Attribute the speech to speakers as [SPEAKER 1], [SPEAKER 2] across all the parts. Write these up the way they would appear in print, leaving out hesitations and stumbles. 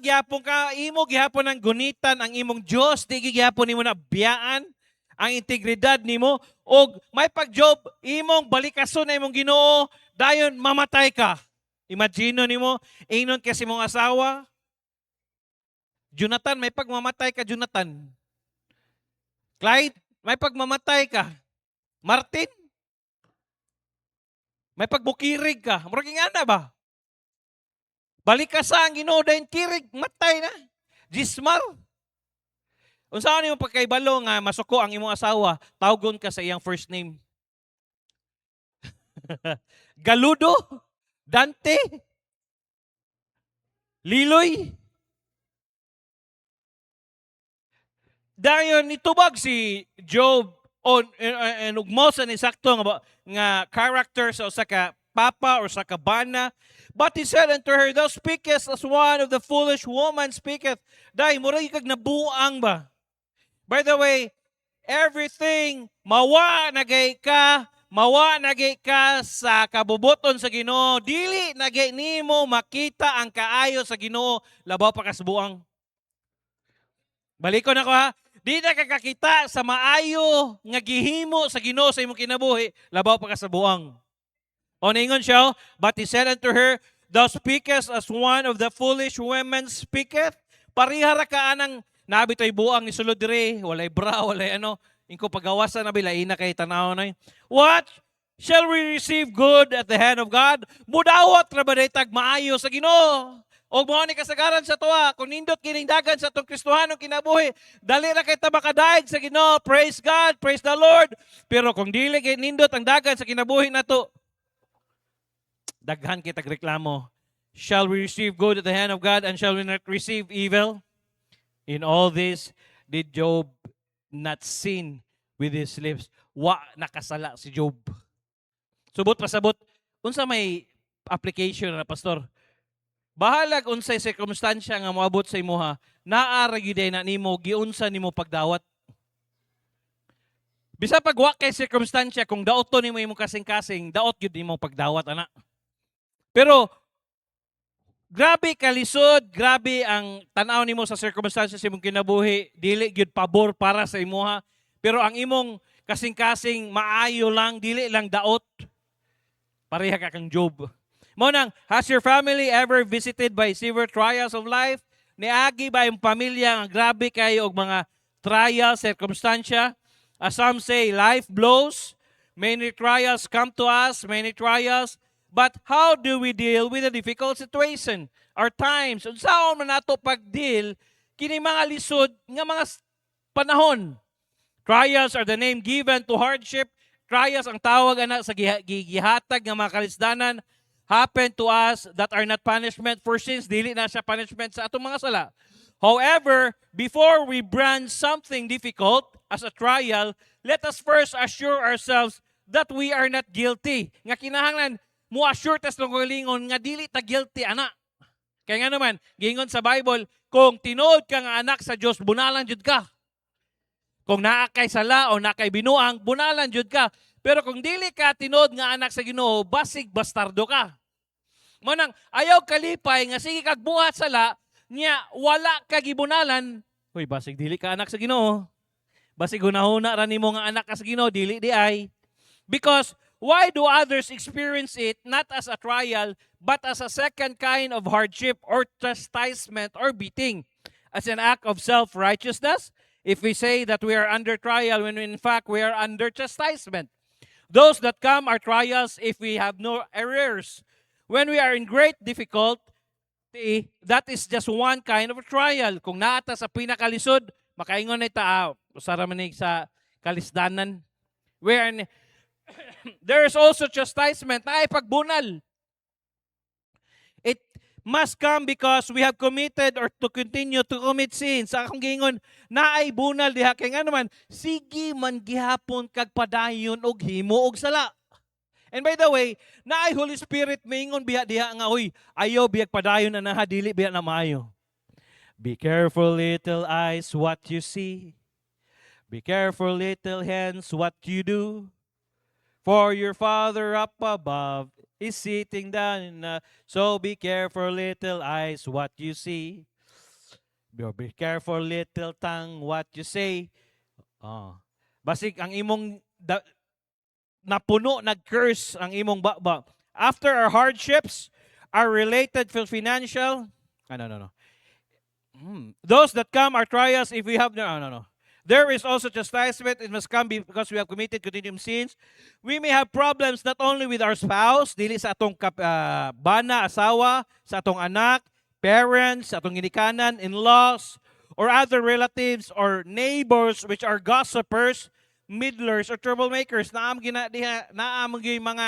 [SPEAKER 1] gyapon ka, imo gihapon ang gunitan ang imong Dios, di gyapon nimo na biyaan ang integridad nimo og may pagjob imong balikason na imong Ginoo dayon mamatay ka. Imagine nimo ingnon kasi mong asawa, Jonathan, may pagmamatay ka, Jonathan. Clyde, may pagmamatay ka. Martin, may pagbukirig ka. Murag nga na ba? Balik ka sa ang Ginoo dayon kirig, matay na. Gismar. Unsa nimo pagkaibalo nga masuko ang imong asawa, tawgon ka sa iyang first name. Galudo, Dante, Liloy. Dayon nitubag si Job on and ugmo sa ni sakto nga character sa usa ka papa or sa kabana. But he said unto her, thou speakest as one of the foolish woman speaketh. Dahil murag kag nabuang ba? By the way, everything mawa nagay ka sa kabubuton sa Ginoo. Dili nagay nimo makita ang kaayo sa Ginoo labaw pa kasbuang. Balikon ako ha. Di na kakakita sa maayo nga gihimo sa Ginoo sa imong kinabuhi labaw pa kasabuang. O ningon siya, but he said unto her, thou speakest as one of the foolish women speaketh. Parihara ka anang nabitoy buang ni sulod dire, walay bra, walay ano, ingko pagawasan na bila ina kay tanaw na. What shall we receive good at the hand of God? Mudawat ra ba tag maayo sa Ginoo? Og mao ni kasagaran sa tuwa, kung nindot kining dagan sa atong Kristohanong kinabuhi, dali ra kay ta makadaig sa Ginoo. Praise God, praise the Lord. Pero kung dili kay nindot ang dagan sa kinabuhi nato, daghan kitag reklamo. Shall we receive good at the hand of God and shall we not receive evil? In all this did Job not sin with his lips. Wa nakasala si Job. Subot pasabot, unsa may application na pastor? Bahalag unsay circumstansya nga moabot sa imuha, naara gyud na nimo giunsa nimo pagdawat. Bisa pag wa kay circumstansya kung daoton nimo imong kasing-kasing, daot gyud nimo pagdawat ana. Pero grabe kalisod, grabe ang tan-aw nimo sa circumstances sa imong kinabuhi, dili gyud pabor para sa imuha. Pero ang imong kasing-kasing maayo lang, dili lang daot. Pareha ka kang Job. Mo nang, has your family ever visited by severe trials of life? Niagi ba yung pamilya ang grabe kayo og mga trials, circumstansya? As some say, life blows. Many trials come to us, many trials. But how do we deal with a difficult situation? Our times, unsaon man nato pag-deal kini mga lisod nga mga panahon. Trials are the name given to hardship. Trials ang tawag ana sa gihatag nga mga kalisdanan happen to us that are not punishment for sins. Dili na siya punishment sa atong mga sala. However, before we brand something difficult as a trial, let us first assure ourselves that we are not guilty. Nga kinahanglan mo assure tas lingon nga dili ta guilty ana. Kaya nga naman, gingon sa Bible, kung tinuod ka nga anak sa Dios, bunalan jud ka. Kung naa kay sala o naa kay binuang, bunalan jud ka. Pero kung dili ka tinuod nga anak sa Ginoo, basig bastardo ka. Mo nang ayaw kalipay nga sige kag buhat sala niya wala ka gibunalan. Hoy, basig dili ka anak sa Ginoo. Basig hunahuna ra nimo nga anak ka sa Ginoo, dili di ay. Because why do others experience it not as a trial but as a second kind of hardship or chastisement or beating? As an act of self-righteousness, if we say that we are under trial when in fact we are under chastisement. Those that come are trials if we have no errors. When we are in great difficulty, that is just one kind of trial. Kung naata sa pinakalisod, makaingon na ita, usara man sa kalisdanan. Where there is also chastisement, ay pagbunal. It must come because we have committed or to continue to commit sins. Sa akong gingon, naay bunal diha kay nga naman, sige man gihapon kag padayon og himo og sala. And by the way, naay Holy Spirit maingon biha diha nga oy, ayo biyag padayon na dili biya na maayo. Be careful little eyes what you see. Be careful little hands what you do. For your Father up above is sitting down. So be careful little eyes what you see. Be careful, little tongue, what you say. Oh. Basig, ang imong napuno, nag-curse ang imong baba. After our hardships are related to financial, no. Those that come are trials if we have, no. There is also chastisement. It must come because we have committed continuing sins. We may have problems not only with our spouse, dili sa atong bana, asawa, sa atong anak, parents, sa atong ginikanan, in-laws, or other relatives or neighbors which are gossipers, middlers, or troublemakers. Naam yung mga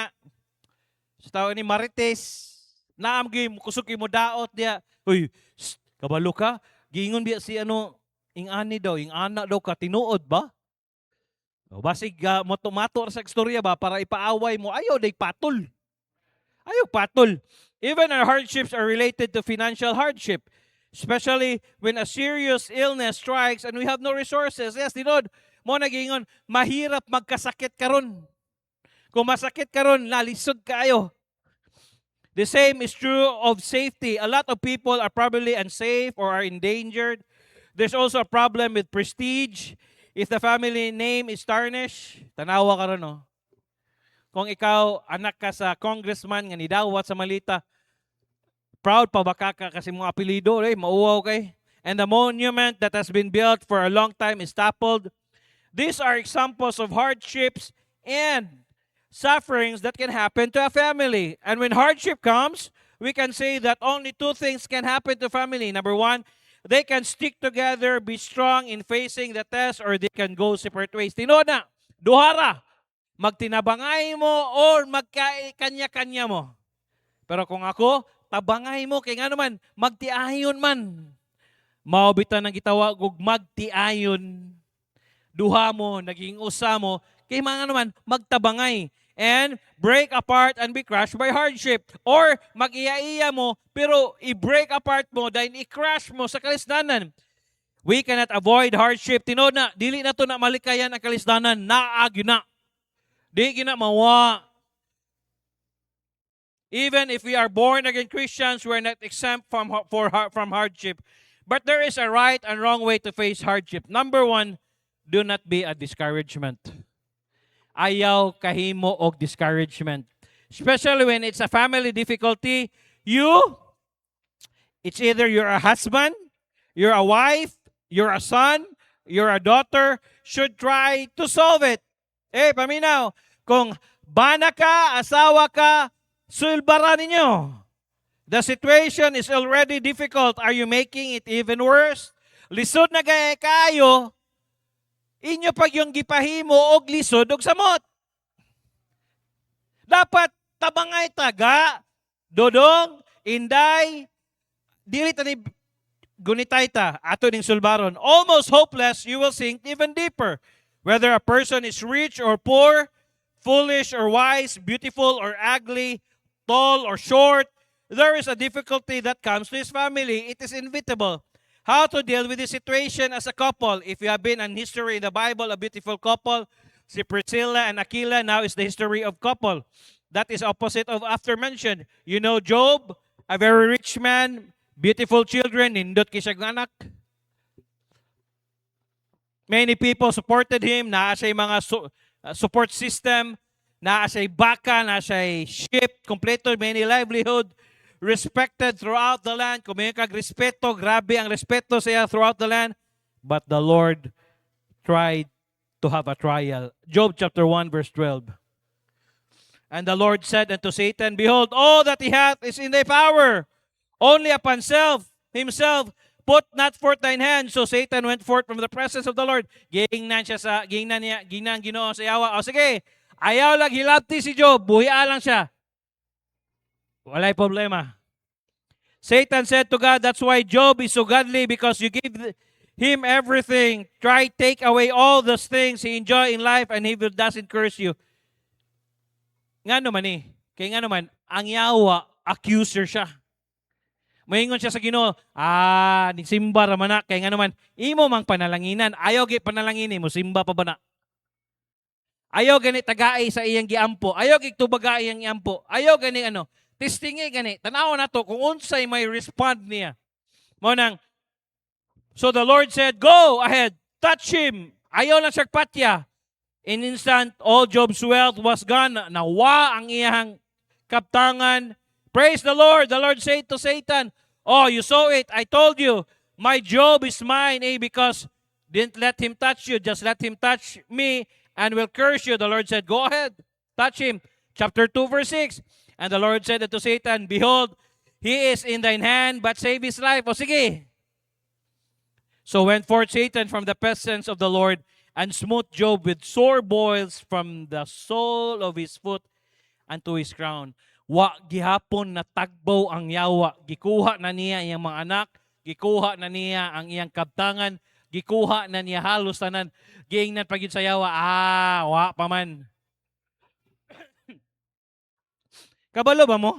[SPEAKER 1] sa tao ni marites. Naam yung kusog mo daot diya. Uy, kabalo ka? Giingon biya si ing ana daw ka, tinuod ba? O, basig mato sa istorya ba para ipaaway mo, ayaw day patol. Ayaw patol. Even our hardships are related to financial hardship. Especially when a serious illness strikes and we have no resources. Yes, tinod, mo nagingon, mahirap magkasakit karon. Kung masakit karon, nalisod kayo. The same is true of safety. A lot of people are probably unsafe or are endangered. There's also a problem with prestige. If the family name is tarnished, tanawa ka ron, no? Kung ikaw, anak ka sa congressman, nga nidawat sa malita, proud pa ba ka kasi mga apelido, mauwaw kay? And the monument that has been built for a long time is toppled. These are examples of hardships and sufferings that can happen to a family. And when hardship comes, we can say that only two things can happen to family. Number one, they can stick together, be strong in facing the test, or they can go separate ways. Tinood na, duhara, magtinabangay mo or magkanya-kanya mo. Pero kung ako, tabangay mo, kaya nga naman, magtiayon man. Maubitan ng gitawag og magtiayon. Duha mo, naging usa mo, kaya mga naman, magtabangay. And break apart and be crushed by hardship. Or mag-iya-iya mo, pero i-break apart mo dahil i-crush mo sa kalisdanan. We cannot avoid hardship. Tinod na, dili na to na malikayan ang kalisdanan. Naag yun na. Di gina mawa. Even if we are born again Christians, we are not exempt from hardship. But there is a right and wrong way to face hardship. Number one, do not be a discouragement. Ayaw kahimo og discouragement. Especially when it's a family difficulty, it's either you're a husband, you're a wife, you're a son, you're a daughter, should try to solve it. Paminaw, kung bana ka, asawa ka, sulbaran ninyo. The situation is already difficult. Are you making it even worse? Lisod na gaya kayo, inyo pag yung gipahimo og lisod og samot. Dapat tabangay taga, dodong, inday, dili tani gunitay ta, ato ning sulbaron. Almost hopeless, you will sink even deeper. Whether a person is rich or poor, foolish or wise, beautiful or ugly, tall or short, there is a difficulty that comes to his family. It is inevitable. How to deal with this situation as a couple. If you have been in history in the Bible, a beautiful couple, si Priscilla and Aquila, now is the history of couple. That is opposite of after mentioned. You know Job, a very rich man, beautiful children, nindot kisag anak. Many people supported him, naa siya mga support system, naa siya baka, naa siya ship, completed many livelihood, respected throughout the land. Kung may kag-respeto, grabe ang respeto siya throughout the land. But the Lord tried to have a trial. Job chapter 1 verse 12. And the Lord said unto Satan, Behold, all that he hath is in thy power. Only upon himself, put not forth thine hand. So Satan went forth from the presence of the Lord. Gingnan Ginoo sa Yawa. O sige, ayaw lang hilabti si Job. Buhian lang siya. Walay problema. Satan said to God, that's why Job is so godly, because you give him everything. Try take away all those things he enjoy in life and he doesn't curse you. Nga naman kaya nga naman, ang yawa, accuser siya. Mahingon siya sa Ginoo, ni simba raman na, kaya nga naman, imo mang panalanginan. Ayaw panalanginin mo, simba pa ba na? Ayaw gani tagaay sa iyang giampo. Ayaw gitubagay iyang giampo. Ayaw gani testingi gani. Tanaw na to kung unsay may respond niya. Mo nang So the Lord said, "Go ahead, touch him." Ayaw na siya patya. In instant, all Job's wealth was gone. Nawa ang iyang kaptangan. Praise the Lord. The Lord said to Satan, "Oh, you saw it. I told you, my Job is mine, because didn't let him touch you. Just let him touch me and will curse you." The Lord said, "Go ahead, touch him." Chapter 2, verse 6. And the Lord said unto Satan, "Behold, he is in thine hand, but save his life." O sige. So went forth Satan from the presence of the Lord and smote Job with sore boils from the sole of his foot unto his crown. Wa gihapon na tagbaw ang yawa. Gikuha na niya iyang mga anak, gikuha na niya ang iyang kabtangan, gikuha na niya halos tanan. Giingnan pagid sa yawa, wa pa man. Kabalo ba mo?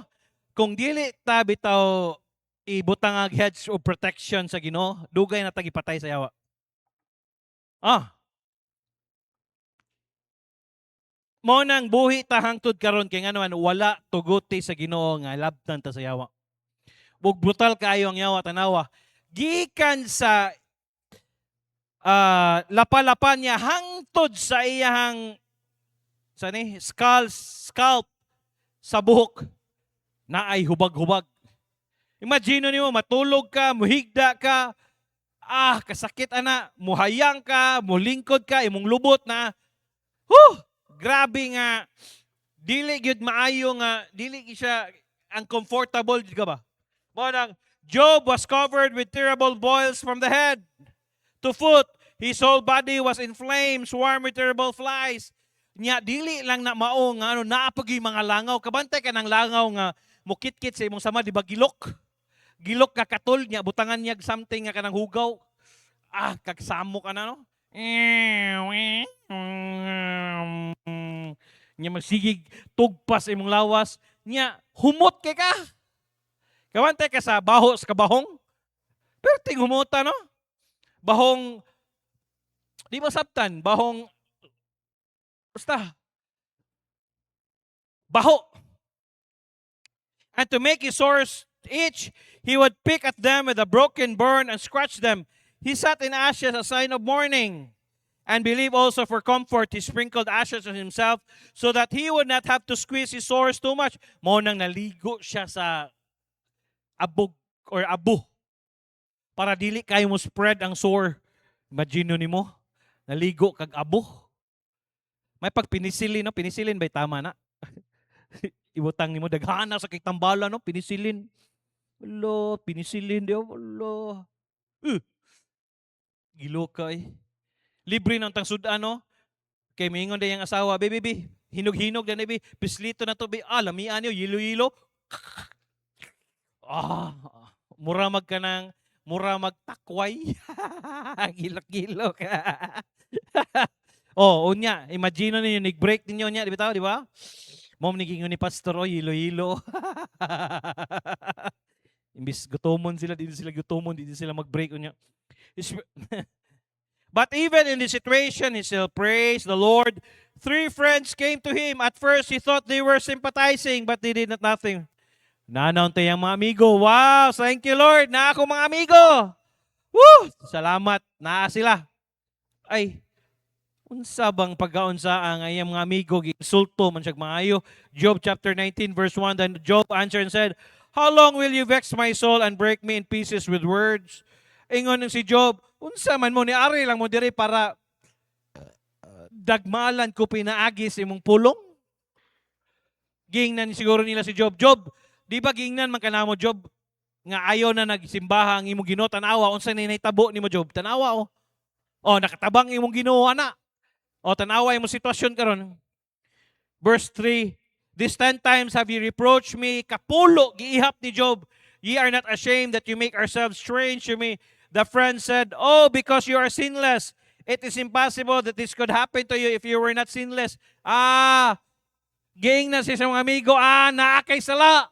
[SPEAKER 1] Kung dili ta bitaw ibutang ang hedge of protection sa Ginoo, dugay na tagipatay sa yawa. Mo nang buhi ta hangtod karon kay ngano man wala tuguti sa Ginoo nga labtan ta sa yawa. Ug brutal kaayo ang yawa tanawa. Gikan sa lapalapan niya hangtod sa iyang scalp sa buhok na ay hubag-hubag. Imagine niyo matulog ka, muhigda ka, kasakit ana, muhayang ka, mulingkod ka, imong lubot na. Grabe nga, dili gyud maayo nga, dili siya ang comfortable ka ba? Monang Job was covered with terrible boils from the head to foot. His whole body was in flames, swarm with terrible flies. Nya dili lang na mao nga naapagi mga langaw. Kabantay ka ng langaw nga mukit-kit sa imong sama, di ba gilok? Gilok ka katol niya, butangan niya something nga kanang hugaw. Kagsamo ka na, no? Nya magsigig tugpas imong lawas. Nya humot kay ka. Kawantay ka sa baho sa kabahong. Pero ting humuta, no? Bahong, di ba sabtan? Bahong, basta, baho. And to make his sores itch, he would pick at them with a broken burn and scratch them. He sat in ashes, a sign of mourning. And believe also for comfort, he sprinkled ashes on himself so that he would not have to squeeze his sores too much. Mo nang naligo siya sa abog or abo para dili kayo mo spread ang sore. Imagine nimo, naligo kag abo. May pag pinisilin, no? Pinisilin ba'y tama na? Ibutang nimo daghana sa kitambala, no? Pinisilin. Hello, pinisilin di hello. Gilo ka eh. Libre ng tang sudan, no? Kay mingon day ang asawa, baby, hinog-hinog na baby, pislito na to, lamian niyo, yilo-yilo. Muramag ka ng, muramag takway. Gilok-gilok. Unya, imagine niyo, nag-break ninyo niya, di ba? Mom, naging ni pastor, yilo-yilo. Imbis gutomon sila, dito sila gutomon, dito sila mag-break unya. But even in this situation, he still praised the Lord. 3 friends came to him. At first, he thought they were sympathizing, but they did nothing. Nanauntay ang mga amigo. Wow, thank you Lord, na ako mga amigo. Woo! Salamat, naa sila. Ay, unsa bang pagkaunsa ang ayang mga amigo, insulto man siya maayo. Job chapter 19 verse 1, then Job answered and said, "How long will you vex my soul and break me in pieces with words?" Ingon si Job, unsa man mo ni ari lang mo diri para dagmalan ko pinaagi sa imong pulong. Gingnan siguro nila si Job. Job, di ba gingnan man kanamo Job nga ayo na nagsimbaha ang imong Ginoo, tanawa unsa ni nahitabo nimo Job? Tanawa nakatabang imong Ginoo ana. Tanawa imong sitwasyon karon. Verse 3, "This 10 times have you reproached me." Kapulo giihap ni Job. "Ye are not ashamed that you make ourselves strange to me." The friend said, "Oh, because you are sinless. It is impossible that this could happen to you if you were not sinless." Giing na si isang amigo, naakay sala.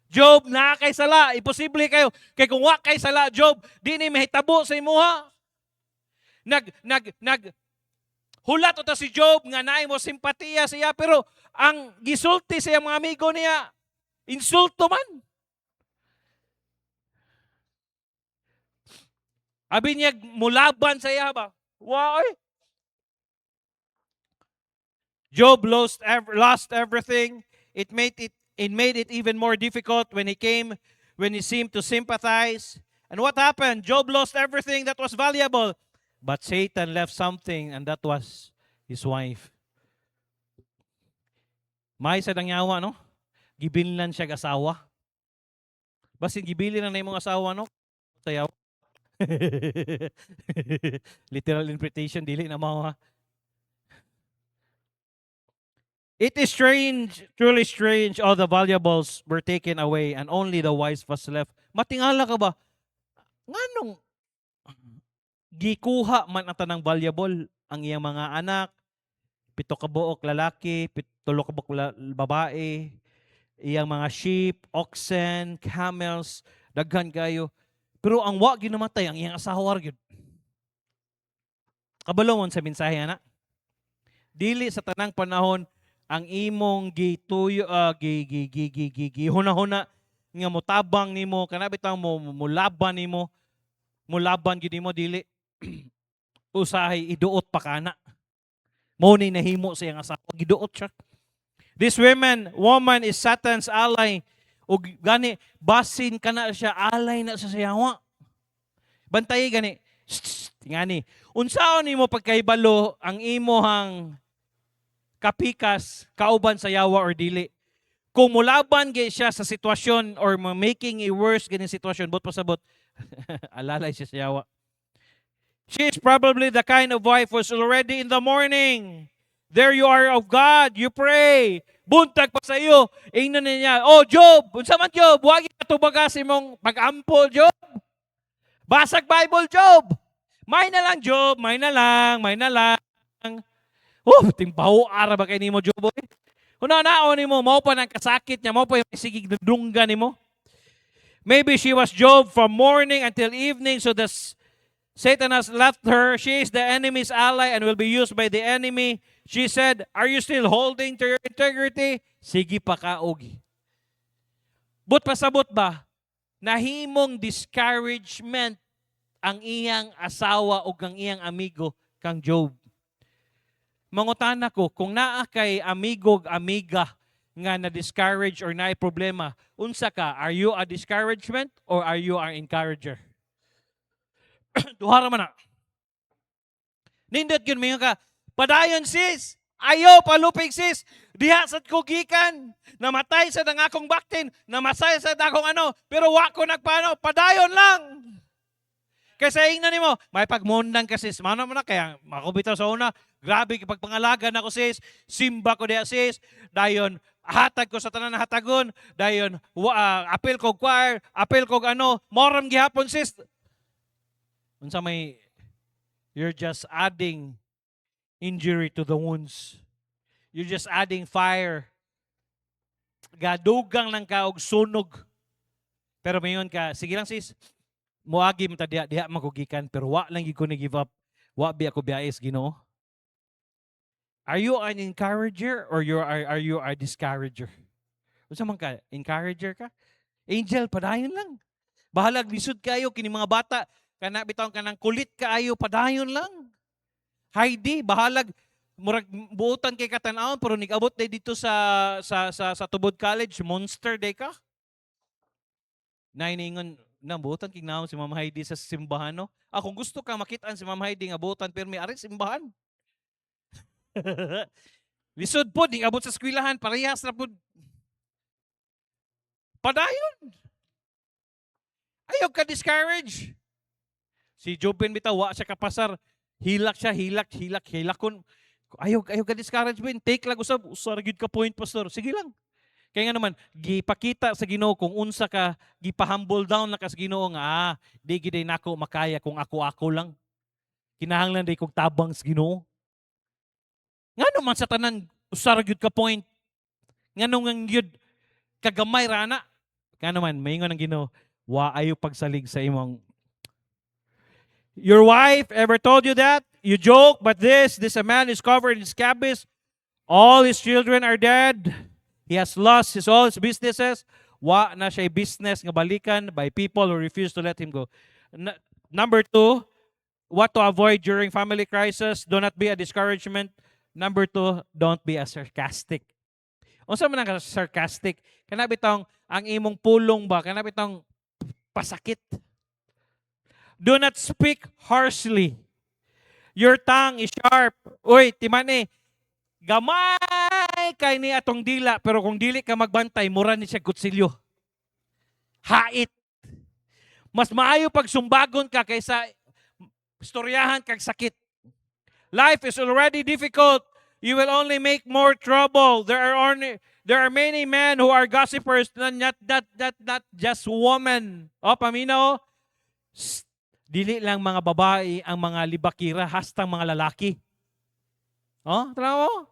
[SPEAKER 1] Job, naakay sala. Imposible kayo. Kaya kung wakay sala, Job, di ni mahitabo sa imuha. Hulat ito si Job, nga naay mo simpatiya siya, pero ang gisulti sa mga amigo niya, insulto man. Abi niya mulaban sa iya ba? Wow. Job lost everything. It made it even more difficult when he seemed to sympathize. And what happened? Job lost everything that was valuable. But Satan left something, and that was his wife. May sa dangyawa, no? Gibilnan siya asawa. Basin gibilin na imong asawa, no? Sayaw. Literal interpretation, dili na mao ha. It is strange, truly strange, all the valuables were taken away and only the wise was left. Matingala ka ba? Nganong gikuha man ang tanang valuable ang iyang mga anak, 7 ka buok lalaki, 3 ka buok babae, iyang mga sheep, oxen, camels, daghan kayo. Pero ang wa gyud namatay ang iyang asawa gyud. Kabalomon sa mensahe ana. Dili sa tanang panahon ang imong gituyo hunahuna nga motabang nimo kana bitaw mo mulaban nimo mulaban gyud nimo dili usahay iduot pa kana mo ni nahimo sa iyang asawa giduot siya. This woman is Satan's ally ug gani basin kana siya alay na sa sayawa. Bantay gani tingani unsaon nimo pagkahibalo ang imuhang kapikas, kauban sa yawa or dili. Kung mulaban gay siya sa sitwasyon or making it worse ganyan sitwasyon, bot pasabot, alalay siya sa yawa. She is probably the kind of wife who's already in the morning. There you are of God, you pray. Buntag pa sa iyo. Ingnan niya, oh Job, unsa man Job, wagi ka tubagas imong pag-ampol Job. Basag Bible Job. May na lang Job, may na lang. Timbaho ara ba kay nimo Job? Una-naon nimo mao pa nang kasakit niya, mao pa yung sigig dunggan nimo. Maybe she was Job from morning until evening, so Satan has left her. She is the enemy's ally and will be used by the enemy. She said, "Are you still holding to your integrity?" Sige pa kaog. But pasabot ba? Nahimong discouragement ang iyang asawa o ang iyang amigo kang Job. Mangutana ko, kung naa kay amiga nga na-discourage or na problema, unsa ka? Are you a discouragement or are you an encourager? Duhara man na. Nindot yun, mayon ka, padayon sis, ayaw palupig sis, diha sa kugikan, namatay sa dangakong baktin, namasay sa dakong pero wako nagpano, padayon lang. Kasi ingnan nimo, may pagmundan ka sis. Mano mo na, kaya makubitaw sa una, grabe pagpangalaga na ko sis, simba ko diya sis, dayon, hatag ko sa tanan na hatagon, dayon, apel ko choir, apel ko moram gihapon sis. Unsa may, you're just adding injury to the wounds. You're just adding fire. Gadugang lang ka og sunog. Pero mayon ka, sige lang sis, muagi mo ta diha magugikan pero wa lang gyud ko ni give up. Wa bi ako biayes Ginoo. Are you an encourager or are you a discourager? Unsa man ka? Encourager ka? Angel, padayon lang. Bahalag lisod kayo kini mga bata kana bitaw kanang kulit kaayo padayon lang. Heidi, bahalag murag buotan kay katan-awon pero nigabot day dito sa Tubod College, monster day ka. Nainingon na buotan kay naon si Ma'am Heidi sa simbahan no. Kung gusto ka makitaan si Ma'am Heidi nga buotan pero may ari simbahan. Lisod po, di abot sa eskwelahan, parehas na po. Padayon. Ayaw ka discourage. Si Jobin bitaw, wa siya kapasar. Hilak siya, hilakon. Ayaw ka discourage ben. Take lang usab gyud ka point pastor. Sige lang. Kaya nga naman, gipakita sa Ginoo kung unsa ka, gipahumble down na ka sa Ginoo nga, di giday nako makaya kung ako lang. Kinahanglan day kog tabang sa Ginoo. Nga naman sa tanan, usar gyud ka point. Nga nung gyud kagamay rana. Nga naman, maingon ang Ginoo, wa ayo pagsalig sa imong. Your wife ever told you that? You joke, but this a man is covered in scabies. All his children are dead. He has lost all his businesses. Wa na siya business nga balikan by people who refuse to let him go. Number 2, what to avoid during family crisis. Do not be a discouragement. Number 2, don't be a sarcastic. Unsa man ang sarcastic? Kana bitong ang imong pulong ba? Kana bitong pasakit. Do not speak harshly. Your tongue is sharp. Uy, timani, gamay kay ni atong dila, pero kung dili ka magbantay, mura ni siya kutsilyo. Hait. Mas maayo pag sumbagon ka kaysa istoryahan kag sakit. Life is already difficult. You will only make more trouble. There are many men who are gossipers, not just women. O, paminaw, dili lang mga babae ang mga libakira, hastang mga lalaki. Oh, tanaw mo?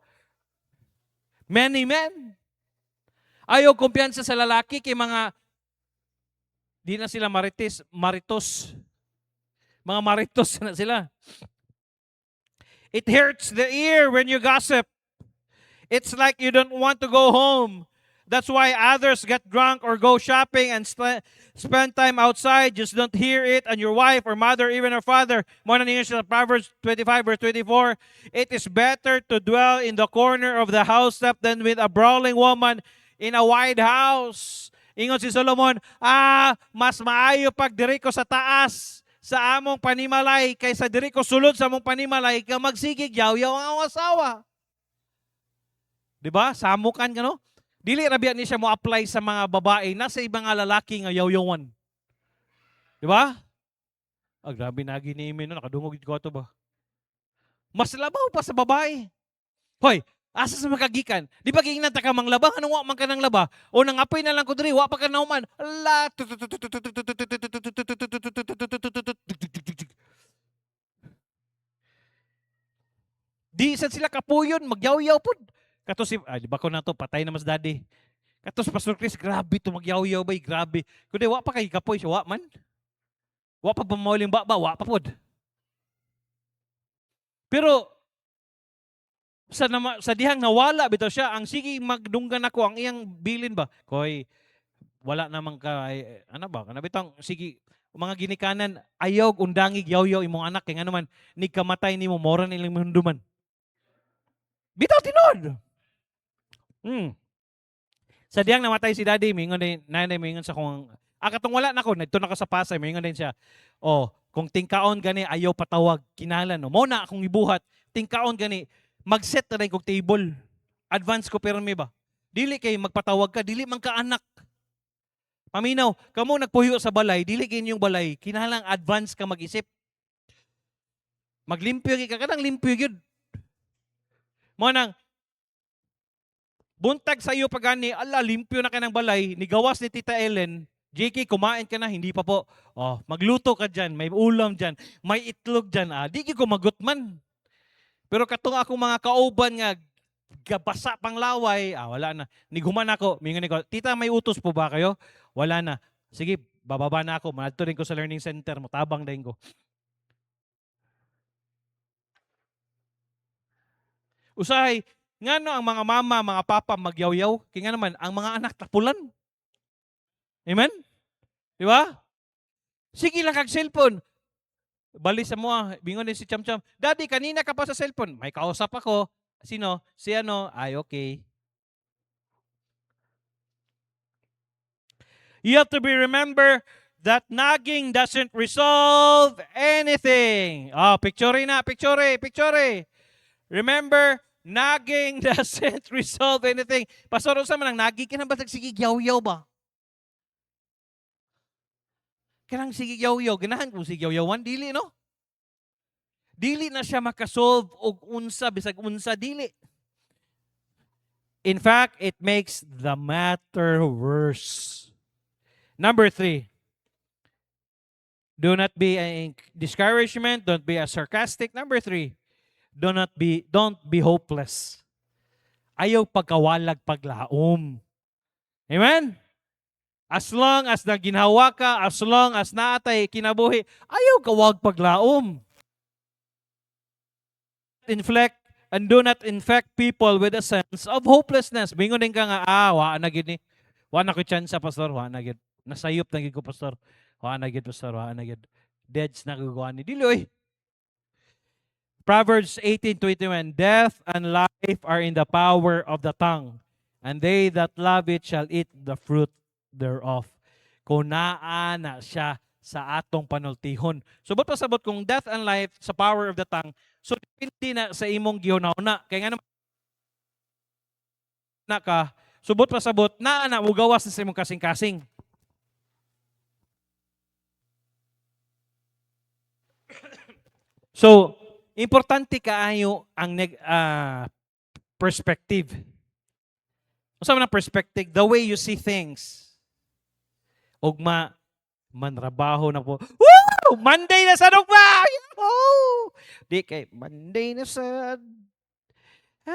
[SPEAKER 1] Many men. Ayaw kumpiyansa sa lalaki kay mga di na sila maritos. Mga maritos na sila. It hurts the ear when you gossip. It's like you don't want to go home. That's why others get drunk or go shopping and spend time outside. Just don't hear it. And your wife or mother, even her father. More than Proverbs 25 verse 24. It is better to dwell in the corner of the house than with a brawling woman in a wide house. Ingon si Solomon, mas maayo pag diri ko sa taas sa among panimalay kaysa diri ko sulod sa among panimalay ka magsigig yaw-yaw ang akong asawa. Diba? Samukan ka, no? Dili rabian ni siya mo apply sa mga babae na sa ibang lalaki nga yaw-yawan. Di ba? Grabe na giniimin no, nakadungog ko ato ba? Mas labaw pa sa babae. Hoy, asa sa makagikan? Di ba giingnan ta ka manglaba? Anong wa man ka nang laba? O nangapoy na lang ko diri, wa pa ka nauman. Allah. Di sad sila kapuyon, magyaw-yaw pud. Kato si, di ba ko na to, patay na mas daddy. Kato si Pastor Chris, grabe to, magyaw-yaw ba, grabe. Kundi, wa pa kay kapoy siya, wa man. Wa pa pamauling ba, wa pa pod. Pero, sa dihang nawala, bitaw siya, ang sige magdunggan ako, ang iyang bilin ba? Koy, wala namang ka, ano ba, kanabitang, sige, mga ginikanan, ayaw, undangig, yaw-yaw, imong anak, kaya nga naman, ni kamatay ni mo, mora nilang munduman. Bitaw tinod! Sa diyang namatay si daddy, mingon din, nanay mingon sa kung, katong wala na ko, nagto na ko sa Pasay, mingon din siya, kung tingkaon gani, ayaw patawag, kinalan, mo na akong ibuhat, tingkaon gani, mag-set na rin kong table, advance ko permi ba? Dili kay magpatawag ka, dili man ka anak. Paminaw, kamo nagpuyo sa balay, dili kay yung balay, kinalang advance ka mag-isip. Maglimpyo ka, kadang limpyo yun. Mo nang, buntag sa iyo pagani, limpyo na ka ng balay, nigawas ni Tita Ellen, JK, kumain ka na, hindi pa po. Magluto ka dyan, may ulam dyan, may itlog dyan. Di ko magutman. Pero katong akong mga kauban nga, gabasa pang laway, wala na. Niguman ako, mingon ko, Tita, may utos po ba kayo? Wala na. Sige, bababa na ako, manadto rin ko sa learning center, matabang din ko. Usahay, nga no, ang mga mama, mga papa, magyaw-yaw. Kaya nga naman, ang mga anak tapulan. Amen? Di ba? Sige lang kag cellphone. Bali sa mo, bingon din si Cham-Cham. Daddy, kanina ka pa sa cellphone. May kausap ako. Sino? Si ano? Ay, okay. You have to be remember that nagging doesn't resolve anything. Picture na, picture. Remember, nagging doesn't resolve anything. Pastor, sa man ang naging kinabasag sige yaw-yaw ba? Kanang sige yaw-yaw, ganahan kung sige yaw-yawan, dili no? Dili na siya makasolve og unsa, bisag unsa, dili. In fact, it makes the matter worse. Number 3, do not be a discouragement, don't be a sarcastic. Number 3, don't be hopeless. Ayaw pagkawalag paglaom. Amen? As long as naginhawa ka, as long as naatay kinabuhi, ayaw kawag paglaom. Do not infect people with a sense of hopelessness. Bingon din ka nga, wa na gid ni. Wa na ko chance, pastor, wa na gid. Nasayop na gid ko, pastor. Wa na gid, pastor, wa na gid. Deads na gagawa ni Diloy. Proverbs 18:21, death and life are in the power of the tongue, and they that love it shall eat the fruit thereof. Kunaa na siya sa atong panultihon. Subot pa sabot kung death and life sa power of the tongue, so depende na sa imong gihuna-una. Kaya nga naman na ka, subot pa sabot, na ugawas na sa imong kasing-kasing. So, importante kaayo ang perspective. Usa man ang perspective, the way you see things. Ugma, manrabaho na po. Woo! Monday na sa ba? Oh! Di kay, Monday na sa...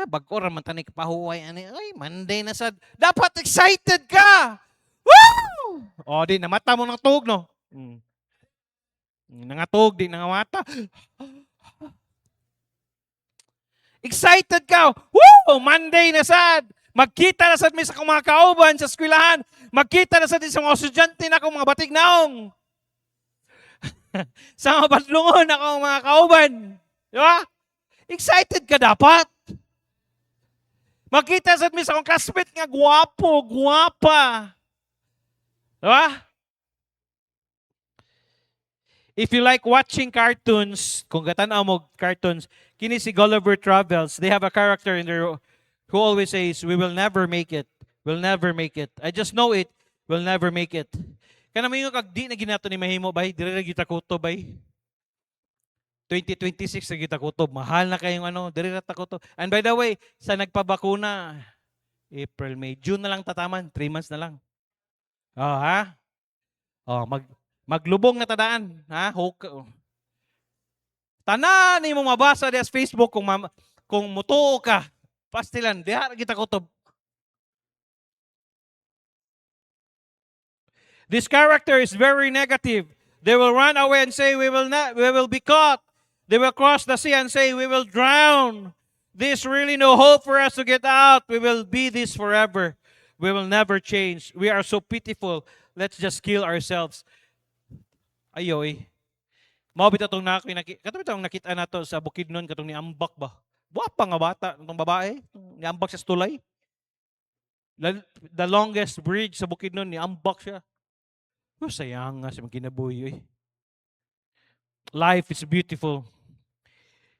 [SPEAKER 1] Bago raman tanik pahuway. Ay, Monday na sa... Dapat excited ka! Woo! O, di, namata mo ng tug, no? Nangatog, di nangamata. Excited ka! Woo! Monday na sad! Magkita na sad mi sa akong mga kauban sa eskwelahan. Magkita na sad sa mga estudyante na akong mga batignaong. Sa mga badlungon akong mga kauban. Di ba? Excited ka dapat. Magkita sad mi sa akong classmate nga guwapo, guwapa. Di ba? If you like watching cartoons, kung gatanaw mo cartoons, kini si Gulliver Travels, they have a character in there who always says, we will never make it. We'll never make it. I just know it. We'll never make it. Kana may kag di na ginato ni mahimo bay, dire ra kita kutob bay. 2026 sa kita kutob. Mahal na kayong dire ra ta kutob. And by the way, sa nagpabakuna, April, May, June na lang tataman, 3 months na lang. Oh, ha? Oh, maglubong na tadaan, ha? Tanan ni mo mabasa sa Facebook kung mutuo ka. Pastilan, diha kita kutob. This character is very negative. They will run away and say, we will be caught. They will cross the sea and say, we will drown. There's really no hope for us to get out. We will be this forever. We will never change. We are so pitiful. Let's just kill ourselves. Ayoy. Mao bitaw tong katong nakita nato sa Bukidnon katong ni Ambak ba. Buwapa nga bata tong babae, ni Ambak sa tulay. The longest bridge sa Bukidnon ni Ambak siya. Sayang nga sa kinabuhi. Life is beautiful.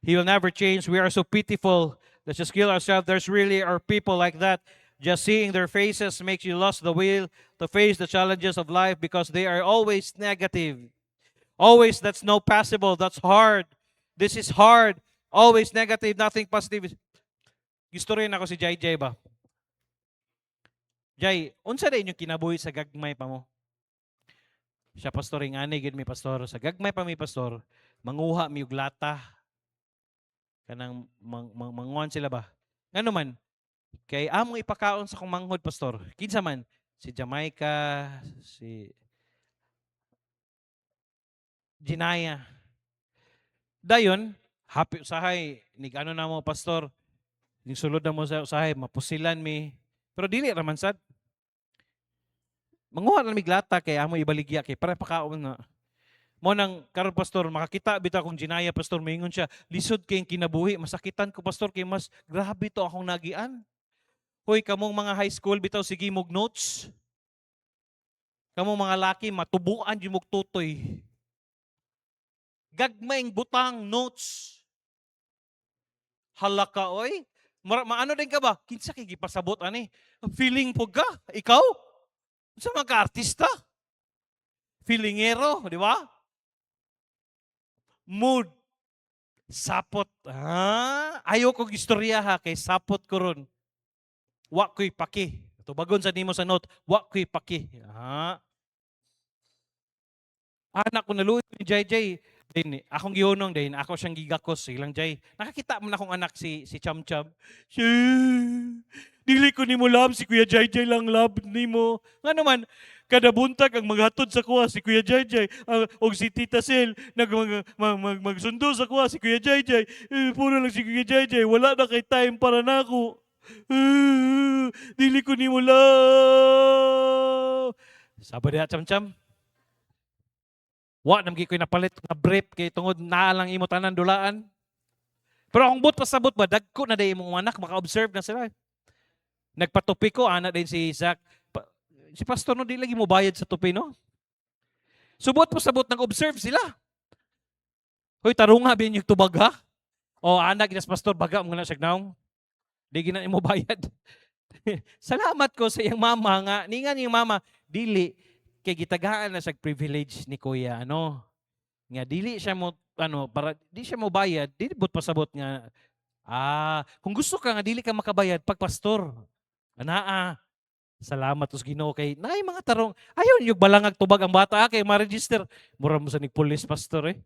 [SPEAKER 1] He will never change. We are so pitiful. Let's just kill ourselves. There's really are people like that. Just seeing their faces makes you lose the will to face the challenges of life because they are always negative. Always, that's no possible. That's hard. This is hard. Always negative, nothing positive. Gusto rin ako si Jai ba? Jai, unsa na inyong kinabuhi sa gagmay pa mo? Siya pastor ng ani, gid mi pastor. Sa gagmay pa mi pastor, manguha mi og lata. Kanang manguhan sila ba? Ngano man? Kay among ipakaon sa kong manghod pastor. Kinsa man? Si Jamaica, si Ginaya. Dayon, happy usahay, nig-ano na mo pastor, ning sulod na mo sa usahay, mapusilan mi. Pero dili raman sad. Manguha na miglata kay amo ibaligya kay para pakaon na. Mo nang karon pastor, makakita bitaw kung Ginaya pastor, moingon siya, lisod kay kinabuhi, masakitan ko pastor kay mas grabe to akong nagian. Hoy, kamong mga high school bitaw sige mog notes. Kamong mga laki matubuan yung mog tutoy. Gagmayng butang notes. Halaka oy. Maano din ka ba? Kinsa kay gipasabot ani? Feeling po ka? Ikaw? Sa mga artista? Feelingero, di ba? Mood. Sapot. Ayaw kong istorya ha, kay sapot ko ron. Wa ko'y paki. Ito bagon sa nimo sa note, wa ko'y paki. Anak ko naluoy ni JJ. Din, akong gihunong din, ako siyang gigakos ilang jay. Nakakita mo na akong anak si Cham Cham. Dili ko nimo love si Kuya JJ lang love nimo. Nga naman kada buntag ang maghatod sa kuha si Kuya JJ og si Tita Sel magsundo sa kuha si Kuya JJ. Puro lang si Kuya JJ, wala na kay time para nako. Dili ko nimo love. Sabi na Cham Cham. Wa namgi ko'y napalit nga brief kay tungod naa lang imo tanan dulaan. Pero kung but pasabot ba dagko na day imong anak maka-observe na sila. Nagpatupi ko ana din si Isaac. Si pastor no di lagi mo bayad sa tupi no. Subot pasabot nag-observe sila. Hoy tarunga bin yung tubag ha. O anak ginas pastor baga mo na siya naong. Di gina imo bayad. Salamat ko sa iyang mama nga ningan yung mama dili kay gitagaan na sa privilege ni kuya ano nga dili siya mo ano para di siya mo bayad dili but pasabot nga kung gusto ka nga dili ka makabayad pag pastor anaa salamat us Ginoo kay naay mga tarong ayon yung balangag tubag ang bata kay ma-register mura mo sa ni police pastor eh.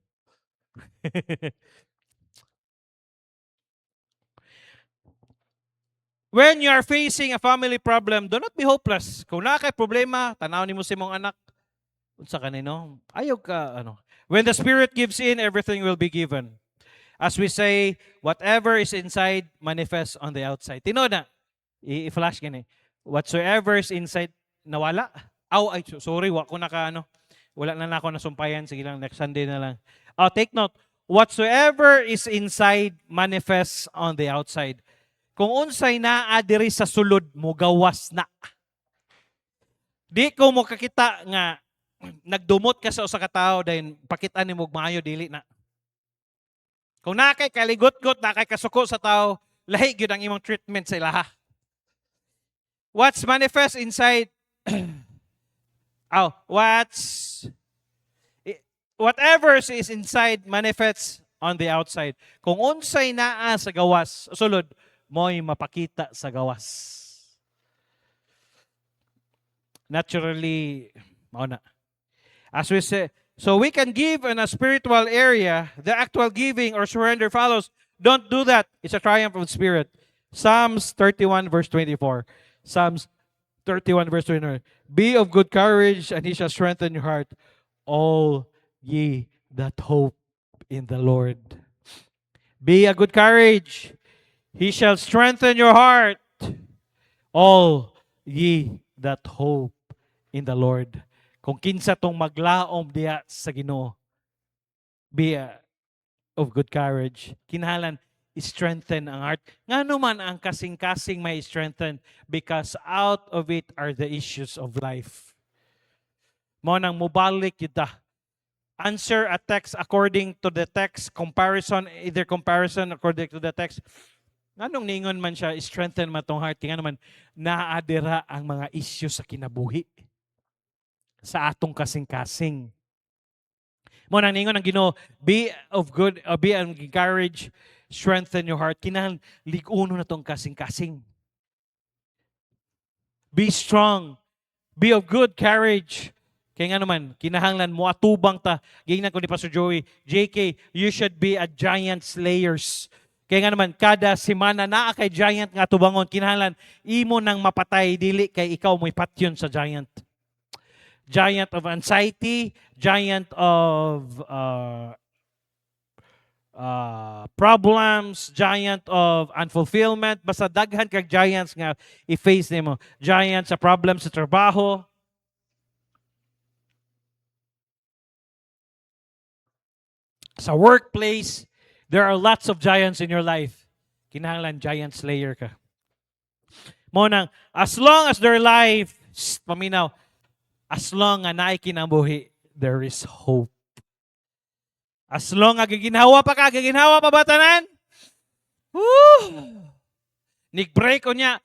[SPEAKER 1] When you are facing a family problem, do not be hopeless. Kung na kay problema, tanaw nimo sa imong anak. Unsa kanino? Ayaw ka ano. When the Spirit gives in, everything will be given. As we say, whatever is inside manifests on the outside. Tino na. I-flash gani. Whatsoever is inside nawala. Ay sorry, wa ko naka ano. Wala na ako nasumpayan, sige lang next Sunday na lang. Take note. Whatsoever is inside manifests on the outside. Kung unsay naa diri sa sulod mo gawas na. Di ko mo kakita nga nagdumot ka sa usa ka tawo dahil pakita nimo maayo dili na. Kung nakay kaligot-got, nakay kasuko sa tawo, lahi gyud ang imong treatment sa ilaha. What's manifest inside whatever is inside manifests on the outside. Kung unsay naa sa gawas, sulod mo'y mapakita sa gawas. Naturally, mauna. As we say, so we can give in a spiritual area, the actual giving or surrender follows. Don't do that. It's a triumph of spirit. Psalms 31 verse 24. Psalms 31 verse 24. Be of good courage and he shall strengthen your heart. All ye that hope in the Lord. Be of good courage. He shall strengthen your heart. All ye that hope in the Lord. Kung kinsa tong maglaom diya sa Ginoo, be of good courage. Kinahanglan strengthen ang heart. Ngano man ang kasing-kasing may strengthen because out of it are the issues of life. Mo nang mubalik kita. Answer a text according to the text. Either comparison according to the text. Anong ningon man siya, strengthen man tong heart. Tingnan naman, naadira ang mga issues sa kinabuhi. Sa atong kasing-kasing. Mo nang ningon ang Ginoo, be of courage, strengthen your heart. Kinahanglan lig-uno na tong kasing-kasing. Be strong. Be of good courage. Kaya nga naman, kinahanglan mo atubang ta. Gingnan ko ni Pastor Joey, JK, you should be a giant slayers. Kaya nga naman, kada semana naa kay giant nga tubangon, kinahanglan, imo nang mapatay, dili kay ikaw mo'y patyon sa giant. Giant of anxiety, giant of problems, giant of unfulfillment, basta daghan kag giants nga i-face nimo. Giant sa problems sa trabaho. Sa workplace, there are lots of giants in your life. Kinahanglan giant slayer ka. Mo nang, as long as their life, paminaw, as long nga naay kinabuhi, there is hope. As long nga giginhawa pa ka, giginhawa pa ba tanan? Nig-break ko niya,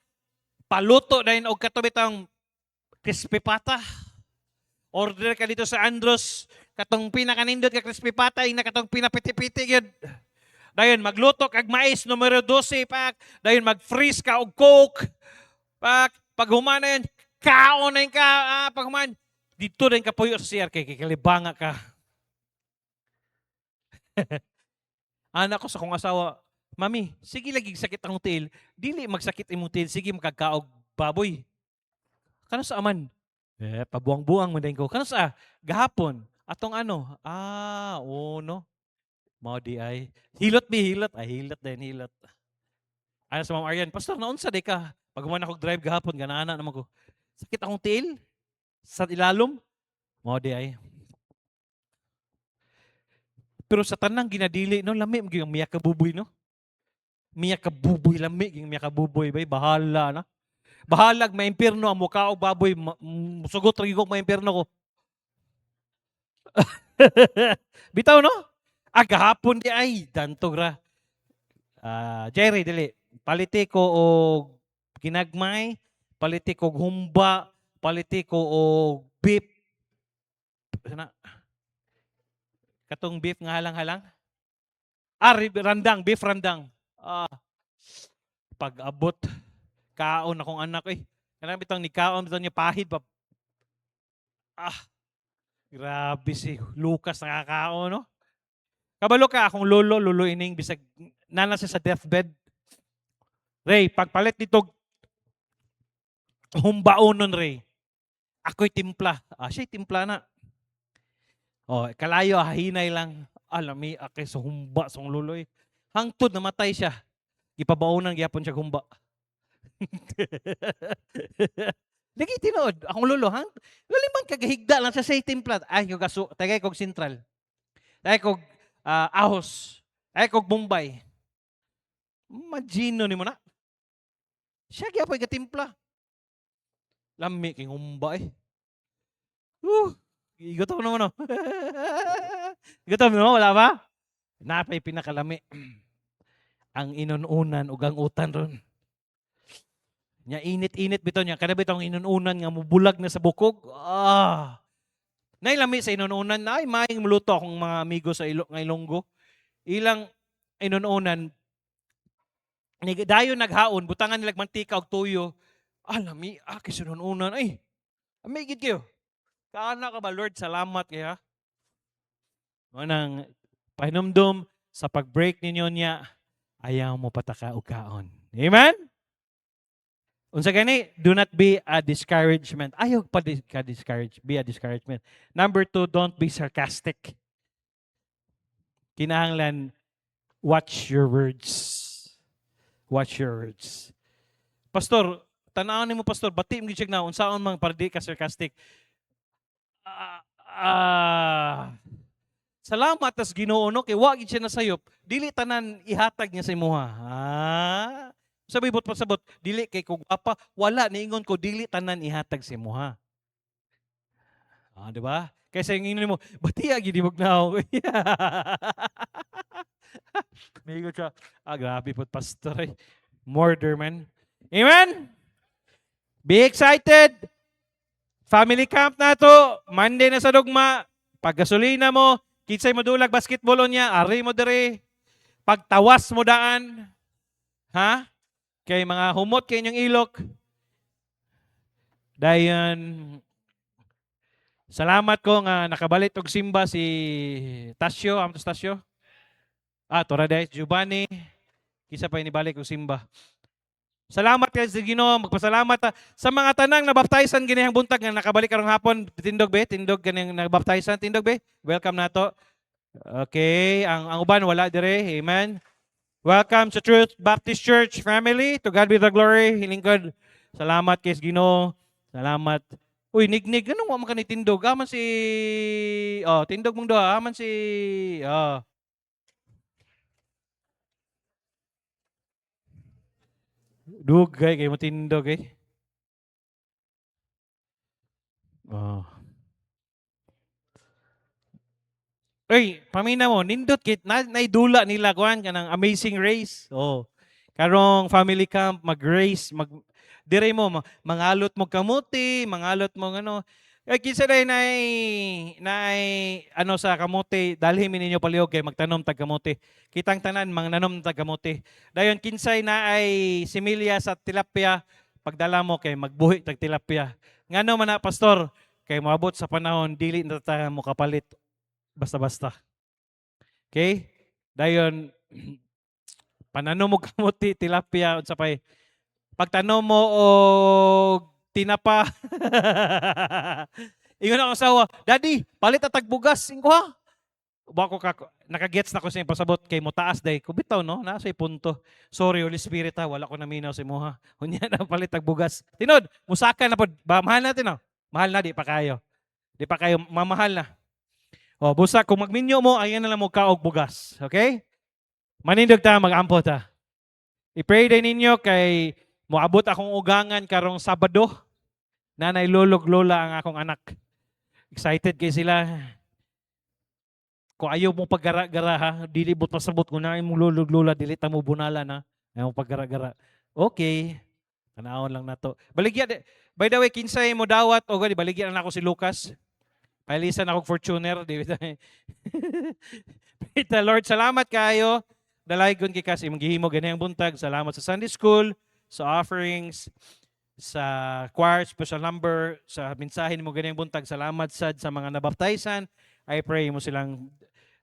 [SPEAKER 1] paluto dahil og katubitang crispy pata. Order ka dito sa Andros, katong pinakanindot ka crispy pata, ina katong pinapiti-piti yun. Dayon magluto kag mais numero 12 pak. Dayon mag-freeze ka og coke. Pag humana yan, kaon na yun ka. Pag humana, dito rin ka puyo sa CR kay kalibanga ka. Anak ko sa kong asawa, Mami, sige lagi sakit ang tiil. Dili magsakit imong tiil, sige magkakaog baboy. Kano sa aman? Pabuang-buang mo din ko. Kano sa gahapon? Atong ano? No. Mao di ay. Hilot. Hilot din, hilot. Ano sa Ma'am Arian, Pastor, naunsa di ka? Pag man ako drive gahapon, ganana naman ko. Sakit akong tiil? Sa ilalom? Mao di ay. Pero sa tanang ginadili, no, lami ang miyak ka buboy, no? Miyak ka buboy, lami ang miyak ka buboy, bay, bahala na. Bahalag maimpirno ang mukha og baboy, sugot rigog maimpirno ko. Bitaw no? Gahapon di ay dantog ra. Jerry dili. Paliti ko og ginagmay, paliti ko og humba, paliti ko og beef. Sana katong beef nga halang-halang. Randang, beef randang. Pag-abot kaon akong anak eh. Kanang bitang ni kaon bitang niya pahid pa. Grabe si Lucas nakakaon, no? Kabalo ka, akong lolo ining bisag nana siya sa deathbed. Ray, pagpalit nito humbaonon, Ray. Ako'y timpla. Siya'y timpla na. Kalayo, hahinay lang. Alami, akay sa humba, sa loloy. Hangtod, namatay siya. Ipabaonan, gyapon siya humba. Lagi tinood, akong lolo, man kagahigda lang siya sa timpla. Yung gaso, tagay kog sentral. Tagay kog ahos. Tagay kog Bombay. Magino ni mo na. Siya gyapon gatimpla. Lami king humba eh. Igutom naman, no? Igutom naman, wala ba? Napay pinakalami. Ang inununan ug ang utan ron. Nya init-init bitaw niya. Kada bitaw ang inununan nga mubulag na sa bukog. Nailami sa inununan na ay maing muluto akong mga amigo sa Ilonggo. Ilang inununan dayon naghaon, butangan nila mantika og tuyo. Lami, kisununan ay. Amigid kayo. Kaana ka ba, Lord? Salamat kaya. Manang pahinumdum sa pag-break ninyo niya, ayaw mo pataka o kaon. Amen? Unsa gani, do not be a discouragement. Ayaw pa ka-discourage, be a discouragement. Number 2, don't be sarcastic. Kinahanglan, watch your words. Watch your words. Pastor, tanaw ni mo, Pastor, bati mo gid na unsaon man para di ka sarcastic. Salamat tas Ginoo no kay wa gid siya nasayop, dili tanan ihatag niya sa imuha. Sabi bot pasabot, dili kay kog apa, wala niingon ko dili tanan ihatag sa imuha. Di ba? Kaysa ingon mo, batiya gid mo gnaw. Migo siya. Grabe po pastor. Murder man. Amen? Be excited. Family camp na to. Monday na sa dugma. Pag gasolina mo, kinsay modulag basketball niya, ari mo dire. Pagtawas mo daan. Kay mga humot kay inyong ilok. Dayon, salamat ko nga nakabalit og simba si Tasyo, amtos Tasyo. Toraday, Giovanni. Kisa pa inibalik og simba. Salamat kay sa Ginoo, magpasalamat sa mga tanang nabaptizan ginihang buntag nga nakabalik karong hapon. Tindog ganing nabaptizan, tindog be. Welcome nato. Okay, ang uban wala dire. Amen. Welcome to Truth Baptist Church family. To God be the glory. Hilingkod. Salamat kay sa Ginoo. Salamat. Uy, nignig anong wa man kanay tindog? Aman si tindog mong duha, aman si dugay kay mo tindog eh. Pamina mo, nindot kit naidula nila kuan kanang Amazing Race. Karong family camp mag-race, dire mo mangalot mo kamuti, mangalot mo ano. Kinsa day ano sa kamote, dalhin mi ninyo paliog kay magtanom tag kamote. Kitang tanan mangnanom tag kamote. Dayon kinsay na ay similya sa tilapia, pagdala mo kay magbuhi tag tilapia. Ngano man na pastor, kay moabot sa panahon dili na ta mo kapalit basta-basta. Okay? Dayon pananom mo kamote, tilapia unsa pay pagtanom mo og tinapa. Ingon ang asawa, Daddy, palit atag bugas. Ingko ha? Bako nakagets na ko sa pasabot kay mo taas day. Kubitaw no, nasa punto. Sorry Holy Spirit ha, wala ko naminaw sa imo ha. Unya na palit tag bugas. Tinod, musaka na pod. Mahal natin no. Mahal na di pa kayo. Di pa kayo mamahal na. O, busa, kung magminyo mo, ayan na lang mo kaog bugas. Okay? Manindog ta, mag-ampo ta. I-pray din ninyo kay moabot akong ugangan karong Sabado. Nanay lolog lola ang akong anak. Excited kay sila. Kung ayaw mong paggara-gara ha, dili bot pasabot ko na imong lolog lola, dili ta mo bunala na. Ayaw mong paggara-gara. Okay. Tanawon lang nato. Baligya, by the way, kinsay mo dawat o gani baligyan na ako si Lucas. Pailisan ako Fortuner, di ba? Praise the Lord, salamat kayo. Dalaygon kay kasi imong gihimo ganiyang buntag. Salamat sa Sunday School, sa offerings, sa choir, special number, sa mensahe mo ganiyang buntag. Salamat sad sa mga nabaptizan. I pray mo silang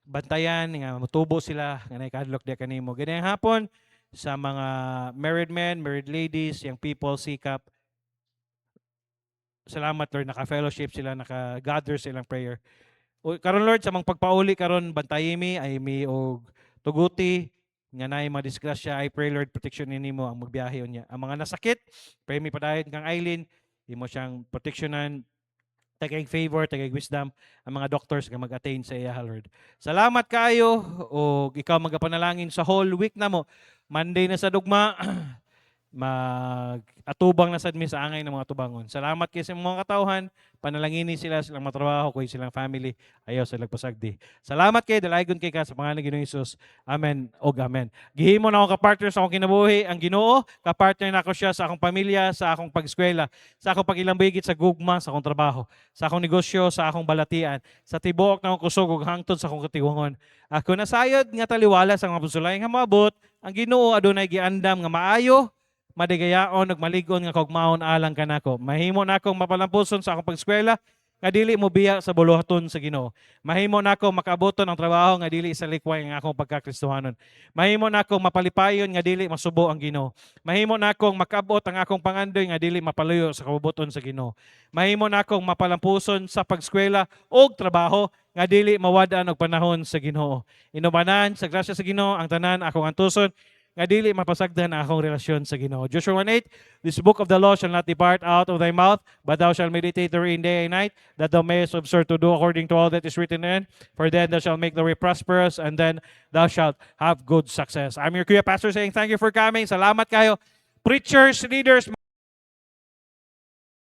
[SPEAKER 1] bantayan nga motubo sila nga naikadlok dia kanimo. Ganiyang hapon sa mga married men, married ladies, young people, sikap. Salamat Lord, naka-fellowship sila, naka-gather silang prayer. Karon Lord, sa mga pagpauli karon bantayi mi, ay mi og tuguti, nga naay mga disgrasya, I pray Lord, protection nimo ang magbiyahe niya. Ang mga nasakit, pray mi padayon kang Eileen, imo siyang proteksyonan, tagay favor, tagay wisdom, ang mga doctors nga mag-attain sa iya, Lord. Salamat kayo, o ikaw magapanalangin sa whole week na mo. Monday na sa dugma, mag-atubang na sad mi sa angay ng mga tubangon. Salamat kay sa mga katawhan, panalangini sila, silang matrabaho, kay silang family, ayaw sila pasagdi. Salamat kay dalaygon kay ka sa pangalan ng Ginoong Hesus. Amen og amen. Gihimo na ako ka-partner sa akong kinabuhi, ang Ginoo, ka-partner na ako siya sa akong pamilya, sa akong pag-eskwela, sa akong pag-ilambigit sa gugma, sa akong trabaho, sa akong negosyo, sa akong balatian, sa tibuok na akong kusog ug hangtod sa akong katiwangon. Ako nasayod nga taliwala sa mga pusulay nga maabot, ang Ginoo adunay giandam nga maayo, madigayaon ug maligon nga kogmaon alang kanako. Mahimo nako mapalampuson sa akong pag-eskwela nga dili mo biya sa buluhaton sa Ginoo. Mahimo nako makaaboton ang trabaho nga dili sa likway nga akong pagkakristohanon. Mahimo nako mapalipayon nga dili masubo ang Ginoo. Mahimo nako makaabot ang akong pangandoy nga dili mapaluyo sa kabubuton sa Ginoo. Mahimo nako mapalampuson sa pag-eskwela ug trabaho nga dili mawad-an og panahon sa Ginoo. Inubanan sa grasya sa Ginoo ang tanan akong antuson nga dili mapasagdan ang akong relasyon sa Ginoo. Joshua 1:8, this book of the law shall not depart out of thy mouth, but thou shalt meditate therein day and night, that thou mayest observe to do according to all that is written therein. For then thou shalt make the way prosperous, and then thou shalt have good success. I'm your Kuya Pastor saying thank you for coming. Salamat kayo. Preachers, leaders,